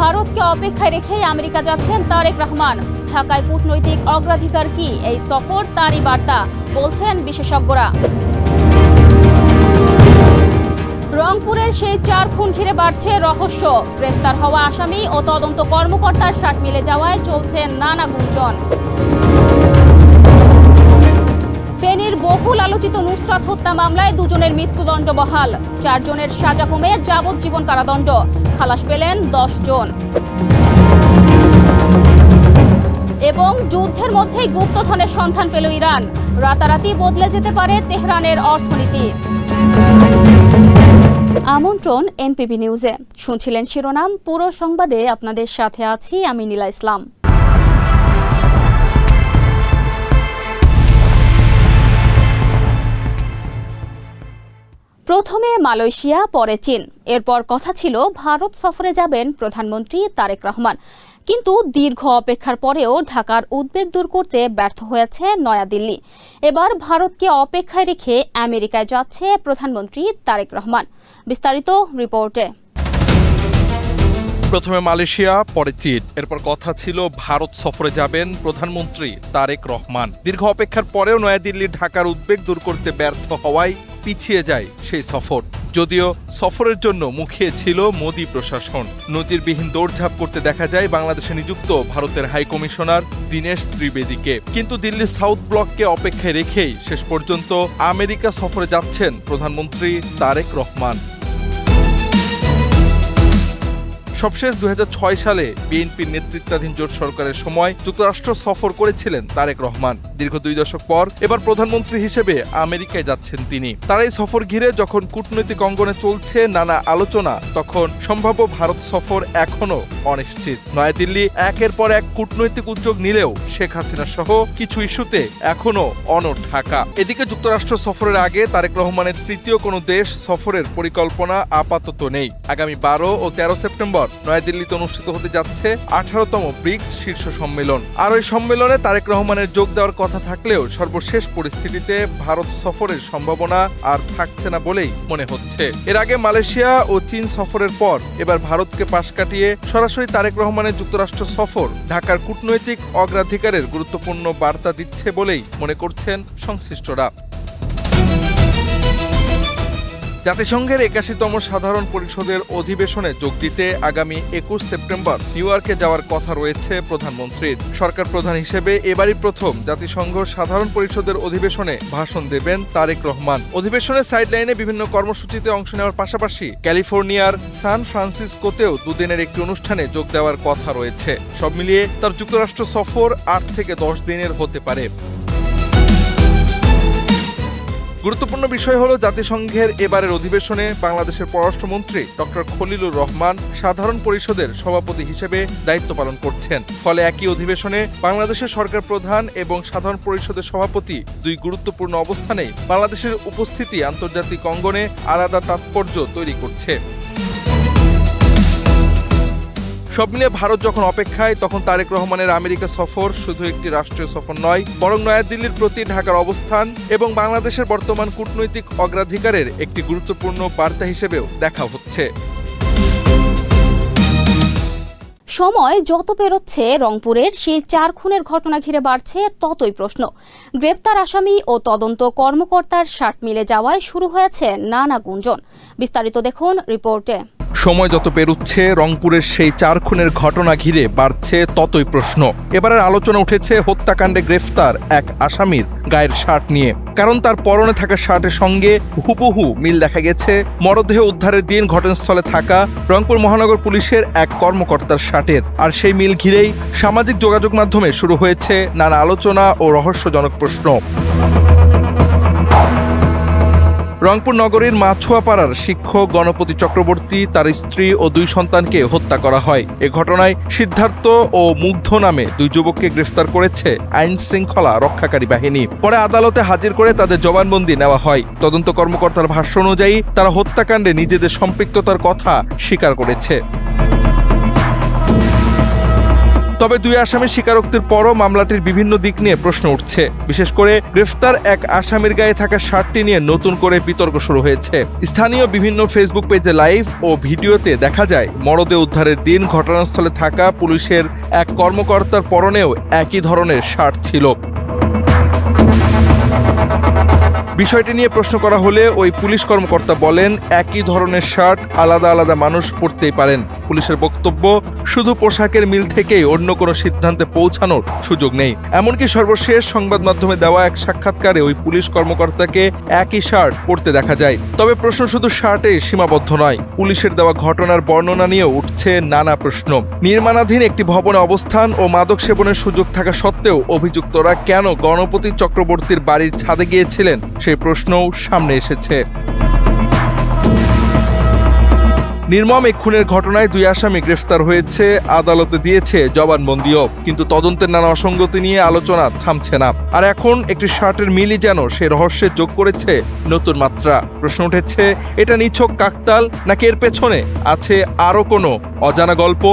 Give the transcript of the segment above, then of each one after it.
ভারতকে অপেক্ষায় রেখেই আমেরিকা যাচ্ছেন তারেক রহমান। ঢাকায় কূটনৈতিক অগ্রাধিকার কি এই সফর, তারই বার্তা বলছেন বিশেষজ্ঞরা। রংপুরের সেই 4 খুন ঘিরে বাড়ছে রহস্য। গ্রেফতার হওয়া আসামি ও তদন্ত কর্মকর্তার শাট মিলে যাওয়ায় চলছে নানা গুঞ্জন। ফেনীর বহুল আলোচিত নুসরাত হত্যা মামলায় 2 জনের মৃত্যুদণ্ড বহাল। 4 জনের সাজা কমে যাবজ্জীবন কারাদণ্ড। খালাস পেলেন 10 জন। এবং যুদ্ধের মধ্যেই গুপ্তধনের সন্ধান পেল ইরান। রাতারাতি বদলে যেতে পারে তেহরানের অর্থনীতি। আমন্ত্রণ এনপিবি নিউজে। শুনছিলেন শিরোনাম, পুরো সংবাদে আপনাদের সাথে আছি আমি নীলা ইসলাম। প্রথমে মালয়েশিয়া, পরে চীন, এরপর কথা ছিল ভারত সফরে যাবেন প্রধানমন্ত্রী তারেক রহমান। কিন্তু দীর্ঘ অপেক্ষার পরেও ঢাকার উদ্বেগ দূর করতে ব্যর্থ হয়েছে নয়াদিল্লি। এবার ভারতকে অপেক্ষায় রেখে আমেরিকায় যাচ্ছে প্রধানমন্ত্রী তারেক রহমান। বিস্তারিত রিপোর্টে। প্রথমে মালয়েশিয়া, পরে চীন, এরপর কথা ছিল ভারত সফরে যাবেন প্রধানমন্ত্রী তারেক রহমান। দীর্ঘ অপেক্ষার পরেও নয়াদিল্লি ঢাকার উদ্বেগ দূর করতে ব্যর্থ হওয়ায় পিছিয়ে যায় সেই সফর। যদিও সফরের জন্য মুখিয়ে ছিল মোদি প্রশাসন। নজিরবিহীন দৌড়ঝাঁপ করতে দেখা যায় বাংলাদেশে নিযুক্ত ভারতের হাই কমিশনার দীনেশ ত্রিবেদীকে। কিন্তু দিল্লির সাউথ ব্লককে অপেক্ষায় রেখেই শেষ পর্যন্ত আমেরিকা সফরে যাচ্ছেন প্রধানমন্ত্রী তারেক রহমান। সবশেষ 2006 সালে বিএনপির নেতৃত্বাধীন জোট সরকারের সময় যুক্তরাষ্ট্র সফর করেছিলেন তারেক রহমান। দীর্ঘ 2 দশক পর এবার প্রধানমন্ত্রী হিসেবে আমেরিকায় যাচ্ছেন তিনি। তার এই সফর ঘিরে যখন কূটনৈতিক অঙ্গনে চলছে নানা আলোচনা, তখন সম্ভাব্য ভারত সফর এখনো অনিশ্চিত। নয়াদিল্লি একের পর এক কূটনৈতিক উদ্যোগ নিলেও শেখ হাসিনা সহ কিছু ইস্যুতে এখনো অনড় ঢাকা। এদিকে যুক্তরাষ্ট্র সফরের আগে তারেক রহমানের তৃতীয় কোনো দেশ সফরের পরিকল্পনা আপাতত নেই। আগামী 12 ও 13 সেপ্টেম্বর নয়াদিল্লিতে অনুষ্ঠিত হতে যাচ্ছে 18তম ব্রিক্স শীর্ষ সম্মেলন। আর ওই সম্মেলনে তারেক রহমানের যোগ দেওয়ার কথা থাকলেও সর্বশেষ পরিস্থিতিতে ভারত সফরের সম্ভাবনা আর থাকছে না বলেই মনে হচ্ছে। এর আগে মালয়েশিয়া ও চীন সফরের পর এবার ভারতকে পাশ কাটিয়ে সরাসরি তারেক রহমানের যুক্তরাষ্ট্র সফর ঢাকার কূটনৈতিক অগ্রাধিকারের গুরুত্বপূর্ণ বার্তা দিচ্ছে বলেই মনে করছেন সংশ্লিষ্টরা। জাতিসংঘের 81তম সাধারণ পরিষদের অধিবেশনে যোগ দিতে আগামী 21 সেপ্টেম্বর নিউ ইয়র্কে যাওয়ার কথা রয়েছে প্রধানমন্ত্রীর। সরকার প্রধান হিসেবে এবারই প্রথম জাতিসংঘ সাধারণ পরিষদের অধিবেশনে ভাষণ দেবেন তারেক রহমান। অধিবেশনের সাইডলাইনে বিভিন্ন কর্মসূচিতে অংশ নেওয়ার পাশাপাশি ক্যালিফোর্নিয়ার সান ফ্রান্সিসকোতেও 2 দিনের একটি অনুষ্ঠানে যোগ দেওয়ার কথা রয়েছে। সব মিলিয়ে তার যুক্তরাষ্ট্র সফর 8 থেকে 10 দিনের হতে পারে। গুরুত্বপূর্ণ বিষয় হলো জাতিসংঘের এবারের অধিবেশনে বাংলাদেশের পররাষ্ট্রমন্ত্রী ডক্টর খলিলুর রহমান সাধারণ পরিষদের সভাপতি হিসেবে দায়িত্ব পালন করছেন। ফলে একই অধিবেশনে বাংলাদেশের সরকার প্রধান এবং সাধারণ পরিষদের সভাপতি 2 গুরুত্বপূর্ণ অবস্থানেই বাংলাদেশের উপস্থিতি আন্তর্জাতিক অঙ্গনে আলাদা তাৎপর্য তৈরি করছে। সব মিলিয়ে ভারত যখন অপেক্ষায়, তখন তারেক রহমানের আমেরিকা সফর শুধু একটি রাষ্ট্রীয় সফর নয়, বরং নয়াদিল্লির প্রতি ঢাকার অবস্থান এবং বাংলাদেশের বর্তমান কূটনৈতিক অগ্রাধিকারের একটি গুরুত্বপূর্ণ বার্তা হিসেবেও দেখা হচ্ছে। সময় যত পেরোচ্ছে রংপুরের সেই 4 খুনের ঘটনা ঘিরে বাড়ছে ততই প্রশ্ন। গ্রেফতার আসামি ও তদন্ত কর্মকর্তার শাট মিলে যাওয়ায় শুরু হয়েছে নানা গুঞ্জন। বিস্তারিত দেখুন রিপোর্টে। সময় যত পেরুচ্ছে রংপুরের সেই 4 খুনের ঘটনা ঘিরে বাড়ছে ততই প্রশ্ন। এবারের আলোচনা উঠেছে হত্যাকাণ্ডে গ্রেফতার এক আসামির গায়ের শার্ট নিয়ে। কারণ তার পরনে থাকা শার্টের সঙ্গে হুবহু মিল দেখা গেছে মরদেহ উদ্ধারের দিন ঘটনাস্থলে থাকা রংপুর মহানগর পুলিশের এক কর্মকর্তার শার্টের। আর সেই মিল ঘিরেই সামাজিক যোগাযোগ মাধ্যমে শুরু হয়েছে নানা আলোচনা ও রহস্যজনক প্রশ্ন। রংপুর নগরীর মাছুয়াপাড়ার শিক্ষক গণপতি চক্রবর্তী, তার স্ত্রী ও 2 সন্তানকে হত্যা করা হয়। এ ঘটনায় সিদ্ধার্থ ও মুগ্ধ নামে 2 যুবককে গ্রেফতার করেছে আইন শৃঙ্খলা রক্ষাকারী বাহিনী। পরে আদালতে হাজির করে তাদের জবানবন্দি নেওয়া হয়। তদন্ত কর্মকর্তার ভাষ্য অনুযায়ী তারা হত্যাকাণ্ডে নিজেদের সম্পৃক্ততার কথা স্বীকার করেছে। তবে দুই আসামির স্বীকারোক্তির পরও মামলাটির বিভিন্ন দিক নিয়ে প্রশ্ন উঠছে। বিশেষ করে গ্রেফতার এক আসামির গায়ে থাকা শার্টটি নিয়ে নতুন করে বিতর্ক শুরু হয়েছে। স্থানীয় বিভিন্ন ফেসবুক পেজে লাইভ ও ভিডিওতে দেখা যায় মরদেহ উদ্ধারের দিন ঘটনাস্থলে থাকা পুলিশের এক কর্মকর্তার পরনেও একই ধরনের শার্ট ছিল। বিষয়টি নিয়ে প্রশ্ন করা হলে ওই পুলিশ কর্মকর্তা বলেন, একই ধরনের শার্ট আলাদা আলাদা মানুষ পরতেই পারেন। পুলিশের বক্তব্য, শুধু পোশাকের মিল থেকেই অন্য কোনো সিদ্ধান্তে পৌঁছানোর সুযোগ নেই। এমনকি সর্বশেষ সংবাদ মাধ্যমে দেওয়া এক সাক্ষাৎকারে ওই পুলিশ কর্মকর্তাকে একই শার্ট পরতে দেখা যায়। তবে প্রশ্ন শুধু শার্টেই সীমাবদ্ধ নয়, পুলিশের দেওয়া ঘটনার বর্ণনা নিয়েও উঠছে নানা প্রশ্ন। নির্মাণাধীন একটি ভবনে অবস্থান ও মাদক সেবনের সুযোগ থাকা সত্ত্বেও অভিযুক্তরা কেন গণপতি চক্রবর্তীর বাড়ির ছাদে গিয়েছিলেন সেই প্রশ্নও সামনে এসেছে। নির্মম এই খুনের ঘটনায় দুই আসামি গ্রেফতার হয়েছে, আদালতে দিয়েছে জবানবন্দিও। কিন্তু তদন্তের নানা অসঙ্গতি নিয়ে আলোচনা থামছে না। আর এখন একটি শার্টের মিলই যেন সে রহস্যে যোগ করেছে নতুন মাত্রা। প্রশ্ন উঠেছে, এটা নিছক কাকতাল নাকি এর পেছনে আছে আরো কোনো অজানা গল্প?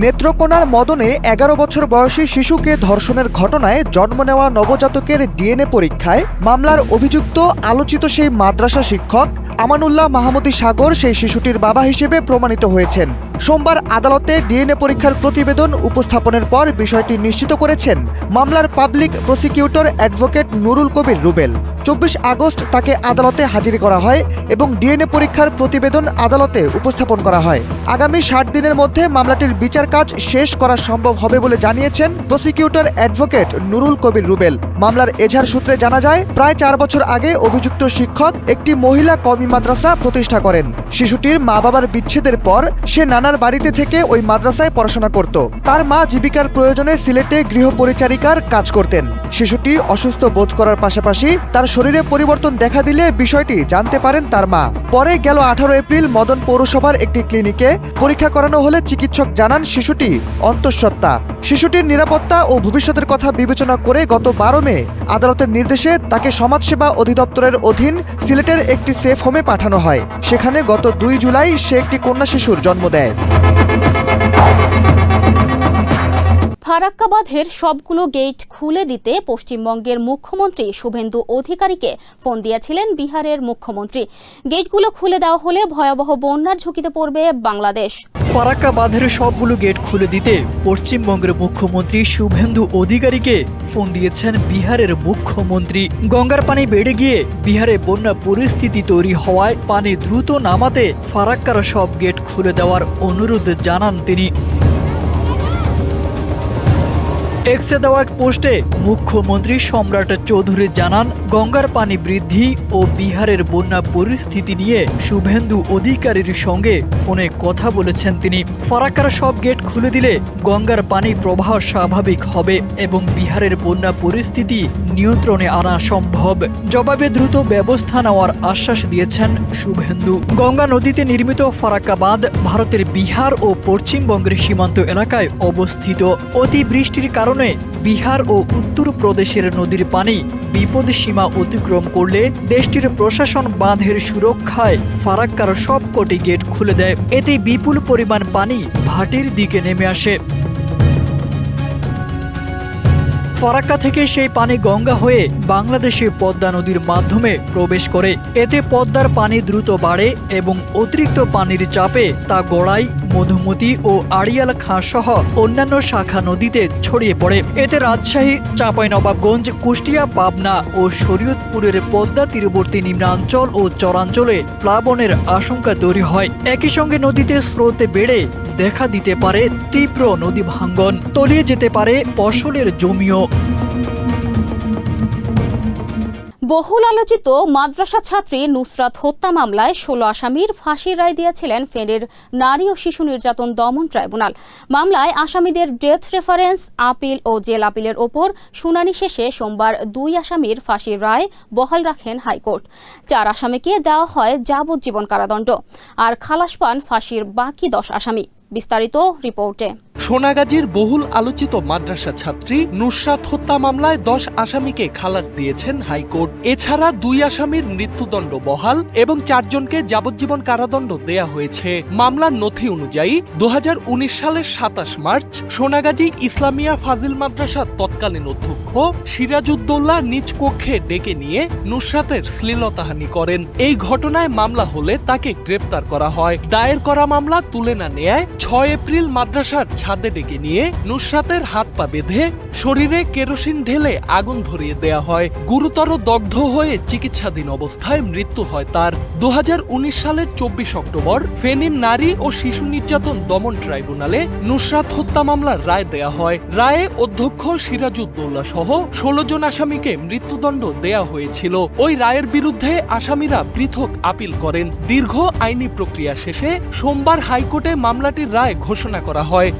নেত্রকোনার মদনে 11 বছর বয়সী শিশুকে ধর্ষণের ঘটনায় জন্ম নেওয়া নবজাতকের ডিএনএ পরীক্ষায় মামলার অভিযুক্ত আলোচিত সেই মাদ্রাসা শিক্ষক আমানুল্লাহ মাহমুদী সাগর সেই শিশুটির বাবা হিসেবে প্রমাণিত হয়েছেন। সোমবার আদালতে ডিএনএ পরীক্ষার প্রতিবেদন উপস্থাপনের পর বিষয়টি নিশ্চিত করেছেন মামলার পাবলিক প্রসিকিউটর অ্যাডভোকেট নুরুল কবির রুবেল। 24 আগস্ট তাকে আদালতে হাজির করা হয় এবং ডিএনএ পরীক্ষার প্রতিবেদন আদালতে উপস্থাপন করা হয়। আগামী 60 দিনের মধ্যে মামলাটির বিচার কাজ শেষ করা সম্ভব হবে বলে জানিয়েছেন প্রসিকিউটর অ্যাডভোকেট নুরুল কবির রুবেল। মামলার এজাহার সূত্রে জানা যায়, প্রায় 4 বছর আগে অভিযুক্ত শিক্ষক একটি মহিলা কওমি মাদ্রাসা প্রতিষ্ঠা করেন। শিশুটির মা বাবার বিচ্ছেদের পর সে নানার বাড়িতে থেকে ওই মাদ্রাসায় পড়াশোনা করত। তার মা জীবিকার প্রয়োজনে সিলেটে গৃহপরিচারিকার কাজ করতেন। শিশুটি অসুস্থ বোধ করার পাশাপাশি তার শরীরে পরিবর্তন দেখা দিলে বিষয়টি জানতে পারেন তার মা। পরে গেল 18 এপ্রিল মদন পৌরসভার একটি ক্লিনিকে পরীক্ষা করানো হলে চিকিৎসক জানান শিশুটি অন্তঃসত্ত্বা। শিশুটির নিরাপত্তা ও ভবিষ্যতের কথা বিবেচনা করে গত 12 মে আদালতের নির্দেশে তাকে সমাজসেবা অধিদপ্তরের অধীন সিলেটের একটি সেফ হোমে পাঠানো হয়। সেখানে গত 2 জুলাই সে একটি কন্যা শিশুর জন্ম দেয়। ফারাক্কা বাঁধের সবগুলো গেট খুলে দিতে পশ্চিমবঙ্গের মুখ্যমন্ত্রী শুভেন্দু অধিকারীকে ফোন দিয়েছিলেন বিহারের মুখ্যমন্ত্রী। গেটগুলো খুলে দেওয়া হলে ভয়াবহ বন্যার ঝুঁকিতে পড়বে বাংলাদেশ। ফারাক্কা বাঁধের সবগুলো গেট খুলে দিতে পশ্চিমবঙ্গের মুখ্যমন্ত্রী শুভেন্দু অধিকারীকে ফোন দিয়েছেন বিহারের মুখ্যমন্ত্রী। গঙ্গার পানি বেড়ে গিয়ে বিহারে বন্যা পরিস্থিতি তৈরি হওয়ায় পানি দ্রুত নামাতে ফারাক্কার সব গেট খুলে দেওয়ার অনুরোধ জানান তিনি। এক্সে দেওয়া এক পোস্টে মুখ্যমন্ত্রী সম্রাট চৌধুরী জানান, গঙ্গার পানি বৃদ্ধি ও বিহারের বন্যা পরিস্থিতি নিয়ে শুভেন্দু অধিকারীর সঙ্গে ফোনে কথা বলেছেন তিনি। ফারাক্কার সব গেট খুলে দিলে গঙ্গার পানি প্রবাহ স্বাভাবিক হবে এবং বিহারের বন্যা পরিস্থিতি নিয়ন্ত্রণে আনা সম্ভব। জবাবে দ্রুত ব্যবস্থা নেওয়ার আশ্বাস দিয়েছেন শুভেন্দু। গঙ্গা নদীতে নির্মিত ফারাক্কা বাঁধ ভারতের বিহার ও পশ্চিমবঙ্গের সীমান্ত এলাকায় অবস্থিত। অতিবৃষ্টির কারণে বিহার ও উত্তরপ্রদেশের নদীর পানি বিপদসীমা অতিক্রম করলে দেশটির প্রশাসন বাঁধের সুরক্ষায় ফারাক্কার সবকটি গেট খুলে দেয়। এতে বিপুল পরিমাণ পানি ভাটির দিকে নেমে আসে। ফারাক্কা থেকে সেই পানি গঙ্গা হয়ে বাংলাদেশে পদ্মা নদীর মাধ্যমে প্রবেশ করে। এতে পদ্মার পানি দ্রুত বাড়ে এবং অতিরিক্ত পানির চাপে তা গড়াই, মধুমতি ও আড়িয়াল খাঁ সহ অন্যান্য শাখা নদীতে ছড়িয়ে পড়ে। এতে রাজশাহী, চাঁপাইনবাবগঞ্জ, কুষ্টিয়া, পাবনা ও শরীয়তপুরের পদ্মা তীরবর্তী নিম্নাঞ্চল ও চরাঞ্চলে প্লাবনের আশঙ্কা তৈরি হয়। একই সঙ্গে নদীতে স্রোত বেড়ে দেখা দিতে পারে তীব্র নদী ভাঙ্গন, তলিয়ে যেতে পারে ফসলের জমিও। বহুল আলোচিত মাদ্রাসা ছাত্রী নুসরাত হত্যা মামলায় 16 আসামির ফাঁসির রায় দিয়েছিলেন ফেনীর নারী ও শিশু নির্যাতন দমন ট্রাইব্যুনাল। মামলায় আসামিদের ডেথ রেফারেন্স, আপিল ও জেল আপিলের ওপর শুনানি শেষে সোমবার 2 আসামির ফাঁসির রায় বহাল রাখেন হাইকোর্ট। 4 আসামিকে দেওয়া হয় যাবজ্জীবন কারাদণ্ড আর খালাস পান ফাঁসির বাকি 10 আসামি। বিস্তারিত রিপোর্টে। সোনাগাজীর বহুল আলোচিত মাদ্রাসা ছাত্রী নুসরাত হত্যা মামলায় 10 আসামিকে খালাস দিয়েছেন হাইকোর্ট। এছাড়া 2 আসামির মৃত্যুদণ্ড বহাল এবং 4 জনকে যাবজ্জীবন কারাদণ্ড দেয়া হয়েছে। মামলার নথি অনুযায়ী 2019 সালের 27 মার্চ সোনাগাজী ইসলামিয়া ফাজিল মাদ্রাসার তৎকালীন অধ্যক্ষ সিরাজউদ্দৌলা নিজ কক্ষে ডেকে নিয়ে নুসরাতের শ্লীলতাহানি করেন। এই ঘটনায় মামলা হলে তাকে গ্রেপ্তার করা হয়। দায়ের করা মামলা তুলে না নেয় 6 এপ্রিল মাদ্রাসার ছাদে ডেকে নিয়ে নুসরাতের হাত পা বেঁধে শরীরে কেরোসিন ঢেলে আগুন ধরিয়ে দেয়া হয়। গুরুতর দগ্ধ হয়ে চিকিৎসাধীন অবস্থায় মৃত্যু হয় তার। 2019 সালের 24 অক্টোবর ফেনীর নারী ও শিশু নির্যাতন দমন ট্রাইব্যুনালে নুসরাত হত্যা মামলার রায় দেয়া হয়। রায়ে অধ্যক্ষ সিরাজউদ্দৌলা সহ 16 জন আসামিকে মৃত্যুদণ্ড দেয়া হয়েছিল। ওই রায়ের বিরুদ্ধে আসামিরা পৃথক আপিল করেন। দীর্ঘ আইনি প্রক্রিয়া শেষে সোমবার হাইকোর্টে মামলাটির রায় ঘোষণা করা হয়।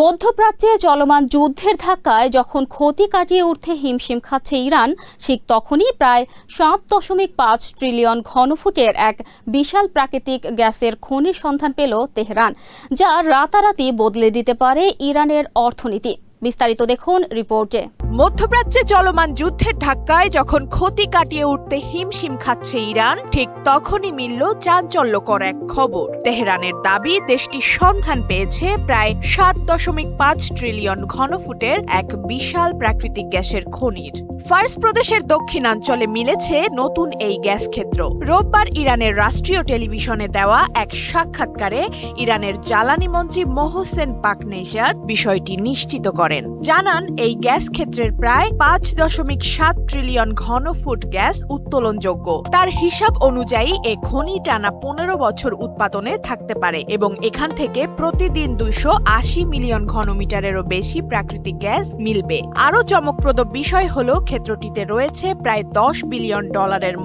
মধ্যপ্রাচ্যে চলমান যুদ্ধের ধাক্কায় যখন ক্ষতি কাটিয়ে উঠতে হিমশিম খাচ্ছে ইরান, ঠিক তখনই প্রায় 7.5 ট্রিলিয়ন ঘনফুটের এক বিশাল প্রাকৃতিক গ্যাসের খনির সন্ধান পেল তেহরান, যা রাতারাতি বদলে দিতে পারে ইরানের অর্থনীতি। বিস্তারিত দেখুন রিপোর্টে। মধ্যপ্রাচ্যে চলমান যুদ্ধের ধাক্কায় যখন ক্ষতি কাটিয়ে উঠতে হিমশিম খাচ্ছে ইরান, ঠিক তখনই মিলল চাঞ্চল্যকর এক খবর। তেহরানের দাবি দেশটি সন্ধান পেয়েছে প্রায় 7.5 ট্রিলিয়ন ঘনফুটের এক বিশাল প্রাকৃতিক গ্যাসের খনির। ফার্স প্রদেশের দক্ষিণাঞ্চলে মিলেছে নতুন এই গ্যাস ক্ষেত্র। রোববার ইরানের রাষ্ট্রীয় টেলিভিশনে দেওয়া এক সাক্ষাৎকারে ইরানের জ্বালানি মন্ত্রী মোহসেন পাকনেজাদ বিষয়টি নিশ্চিত করেন। জানান, এই গ্যাস ক্ষেত্রের প্রায় 5.7 ট্রিলিয়ন ঘনফুট গ্যাস উত্তোলনযোগ্য। তার হিসাব অনুযায়ী এ খনি টানা 15 বছর উৎপাদনে থাকতে পারে এবং এখান থেকে প্রতিদিন 280 মিলিয়ন ঘনমিটারেরও বেশি প্রাকৃতিক গ্যাস মিলবে। আরও চমকপ্রদ বিষয় হলো ক্ষেত্রটিতে রয়েছে প্রায় $10 বিলিয়ন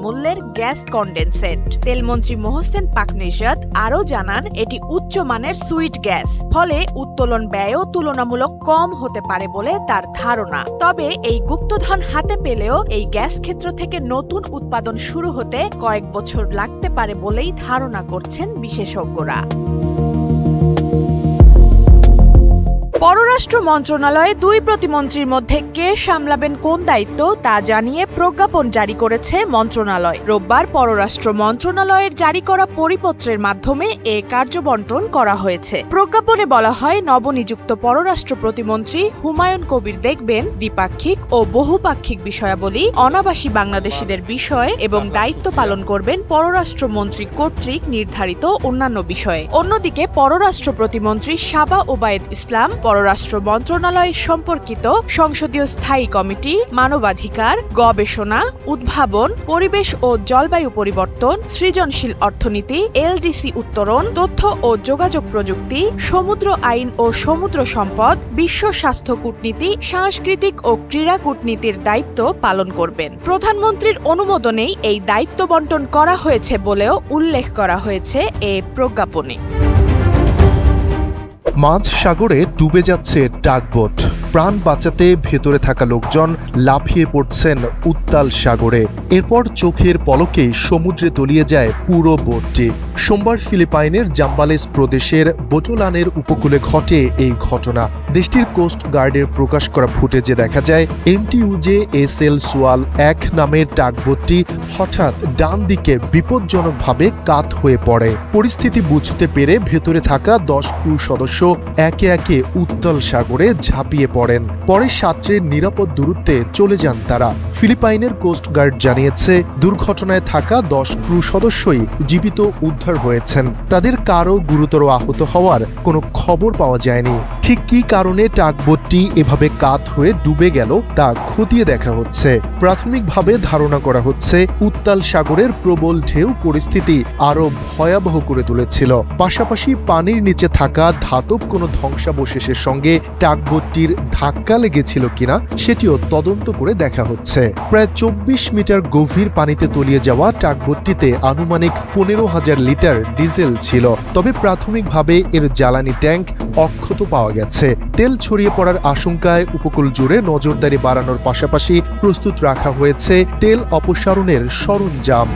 মূল্যের গ্যাস কন্ডেনসেট। তেলমন্ত্রী মোহসেন পাকনেজাদ আরও জানান, এটি উচ্চমানের সুইট গ্যাস, ফলে উত্তোলন ব্যয়ও তুলনামূলক কম হতে পারে বলে তার ধারণা। তবে এই গুপ্তধন হাতে পেলেও এই গ্যাস ক্ষেত্র থেকে নতুন উৎপাদন শুরু হতে কয়েক বছর লাগতে পারে বলেই ধারণা করছেন বিশেষজ্ঞরা। পররাষ্ট্র মন্ত্রণালয়ে 2 প্রতিমন্ত্রীর মধ্যে কে সামলাবেন কোন দায়িত্ব তা জানিয়ে প্রজ্ঞাপন জারি করেছে মন্ত্রণালয়। রোববার পররাষ্ট্র মন্ত্রণালয়ের জারি করা পরিপত্রের মাধ্যমে এ কার্যবন্টন করা হয়েছে। প্রজ্ঞাপনে বলা হয়, নবনিযুক্ত পররাষ্ট্র প্রতিমন্ত্রী হুমায়ুন কবির দেখবেন দ্বিপাক্ষিক ও বহুপাক্ষিক বিষয়াবলী, অনাবাসী বাংলাদেশিদের বিষয় এবং দায়িত্ব পালন করবেন পররাষ্ট্র মন্ত্রী কর্তৃক নির্ধারিত অন্যান্য বিষয়ে। অন্যদিকে পররাষ্ট্র প্রতিমন্ত্রী সাবা ওবায়েদ ইসলাম পররাষ্ট্র মন্ত্রণালয় সম্পর্কিত সংসদীয় স্থায়ী কমিটি, মানবাধিকার, গবেষণা, উদ্ভাবন, পরিবেশ ও জলবায়ু পরিবর্তন, সৃজনশীল অর্থনীতি, এলডিসি উত্তরণ, তথ্য ও যোগাযোগ প্রযুক্তি, সমুদ্র আইন ও সমুদ্র সম্পদ, বিশ্ব স্বাস্থ্য কূটনীতি, সাংস্কৃতিক ও ক্রীড়া কূটনীতির দায়িত্ব পালন করবেন। প্রধানমন্ত্রীর অনুমোদনেই এই দায়িত্ব বন্টন করা হয়েছে বলেও উল্লেখ করা হয়েছে এ প্রজ্ঞাপনে। মাঝ সাগরে ডুবে যাচ্ছে টাগবোট। প্রাণ বাঁচাতে ভেতরে থাকা লোকজন লাফিয়ে পড়ছেন উত্তাল সাগরে। এরপর চোখের পলকেই সমুদ্রে তলিয়ে যায় পুরো বোটটি। সোমবার ফিলিপাইনের জাম্বালেস প্রদেশের বোটোলানের উপকূলে ঘটে এই ঘটনা। দেশটির কোস্ট গার্ডের প্রকাশ করা ফুটেজে দেখা যায়, MTUJ-SL সোয়াল 1 নামের টাগবোটটি হঠাৎ ডান দিকে বিপজ্জনকভাবে কাত হয়ে পড়ে। পরিস্থিতি বুঝতে পেরে ভেতরে থাকা 10 ক্রু সদস্য একে একে উত্তাল সাগরে ঝাঁপিয়ে পড়েন। পরে সাঁতরে নিরাপদ দূরত্বে চলে যান তারা। ফিলিপাইনের কোস্ট গার্ড জানিয়েছে, দুর্ঘটনায় থাকা 10 ক্রু সদস্যই জীবিত উদ্ধার হয়েছেন। তাদের কারো গুরুতর আহত হওয়ার কোনো খবর পাওয়া যায়নি। ঠিক কী কারণে টাগবোটটি এভাবে কাত হয়ে ডুবে গেল তা খতিয়ে দেখা হচ্ছে। প্রাথমিকভাবে ধারণা করা হচ্ছে, উত্তাল সাগরের প্রবল ঢেউ পরিস্থিতি আরও ভয়াবহ করে তুলেছিল। পাশাপাশি পানির নিচে থাকা ধাতব কোনো ধ্বংসাবশেষের সঙ্গে টাগবোটটির ধাক্কা লেগেছিল কিনা সেটিও তদন্ত করে দেখা হচ্ছে। প্রায় 24 মিটার গভীর পানিতে তলিয়ে যাওয়া টাগবোটটিতে আনুমানিক 15,000 লিটার ডিজেল ছিল। তবে প্রাথমিকভাবে এর জ্বালানি ট্যাঙ্ক অক্ষত পাওয়া গেছে। তেল ছড়িয়ে পড়ার আশঙ্কায় উপকূল জুড়ে নজরদারি বাড়ানোর পাশাপাশি প্রস্তুত রাখা হয়েছে তেল অপসারণের সরঞ্জাম।